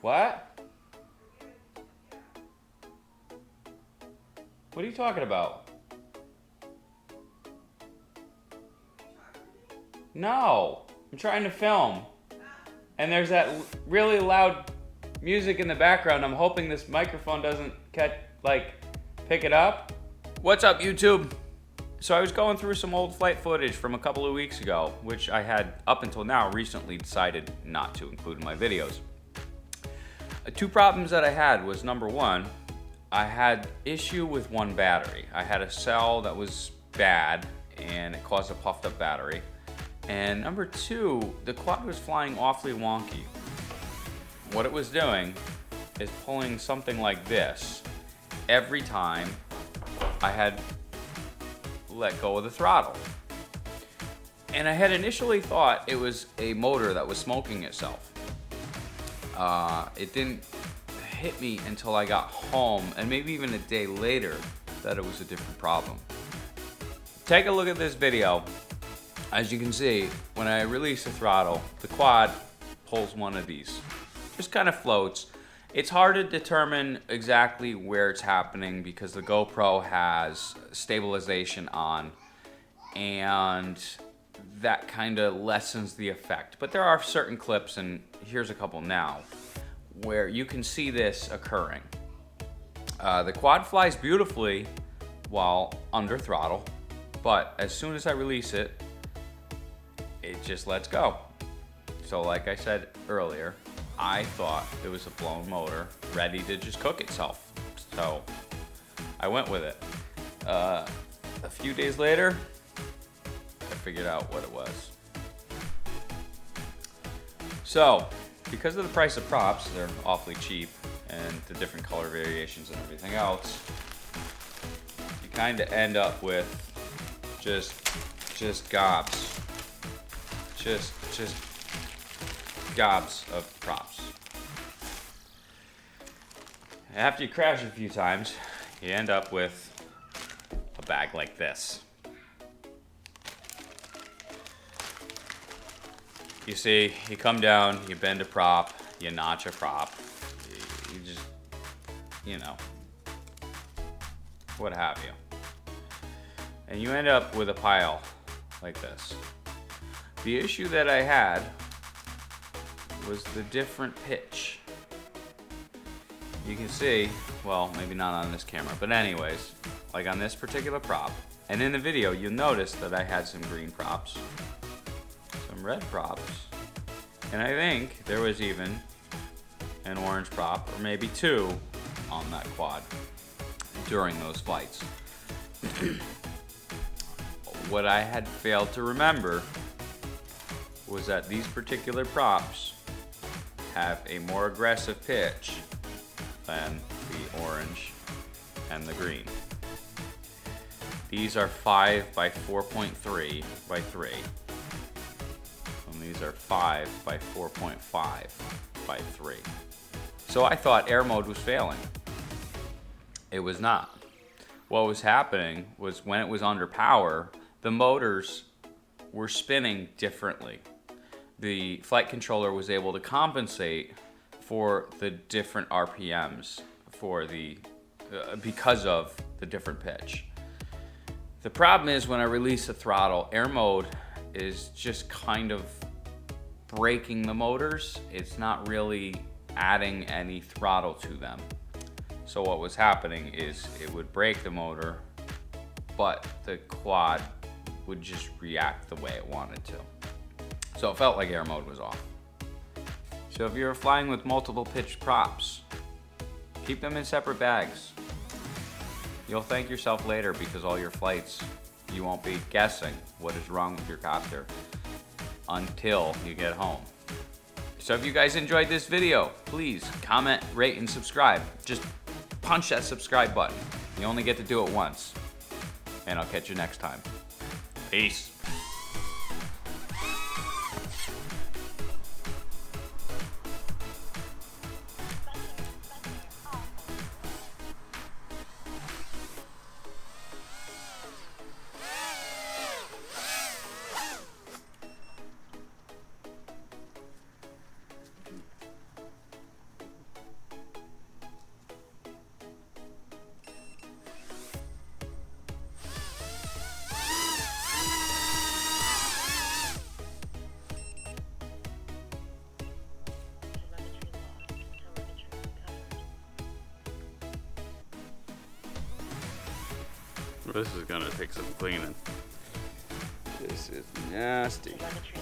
What? What are you talking about? No, I'm trying to film. And there's that really loud music in the background. I'm hoping this microphone doesn't pick it up. What's up, YouTube? So I was going through some old flight footage from a couple of weeks ago, which I had up until now recently decided not to include in my videos. Two problems that I had was, number one, I had issue with one battery. I had a cell that was bad and it caused a puffed up battery. And number two, the quad was flying awfully wonky. What it was doing is pulling something like this every time I had let go of the throttle. And I had initially thought it was a motor that was smoking itself. It didn't hit me until I got home, and maybe even a day later, that it was a different problem. Take a look at this video. As you can see, when I release the throttle, the quad pulls one of these. Just kind of floats. It's hard to determine exactly where it's happening because the GoPro has stabilization on, and that kind of lessens the effect. But there are certain clips, and here's a couple now, where you can see this occurring. The quad flies beautifully while under throttle, but as soon as I release it, it just lets go. So like I said earlier, I thought it was a blown motor ready to just cook itself. So I went with it. A few days later, I figured out what it was. So, because of the price of props, they're awfully cheap, and the different color variations and everything else, you kind of end up with just gobs. Just gobs of props. After you crash a few times, you end up with a bag like this. You see, you come down, you bend a prop, you notch a prop, you just, you know, what have you. And you end up with a pile like this. The issue that I had was the different pitch. You can see, well, maybe not on this camera, but anyways, like on this particular prop, and in the video, you'll notice that I had some green props, some red props, and I think there was even an orange prop, or maybe two, on that quad during those flights. What I had failed to remember was that these particular props have a more aggressive pitch than the orange and the green. These are 5 by 4.3 by 3. And these are 5 by 4.5 by 3. So I thought Airmode was failing. It was not. What was happening was when it was under power, the motors were spinning differently. The flight controller was able to compensate for the different RPMs for the because of the different pitch. The problem is when I release the throttle, Airmode is just kind of braking the motors. It's not really adding any throttle to them. So what was happening is it would brake the motor, but the quad would just react the way it wanted to. So it felt like Airmode was off. So if you're flying with multiple pitched props, keep them in separate bags. You'll thank yourself later because all your flights, you won't be guessing what is wrong with your copter until you get home. So if you guys enjoyed this video, please comment, rate, and subscribe. Just punch that subscribe button. You only get to do it once. And I'll catch you next time. Peace. This is gonna take some cleaning. This is nasty. Telemetry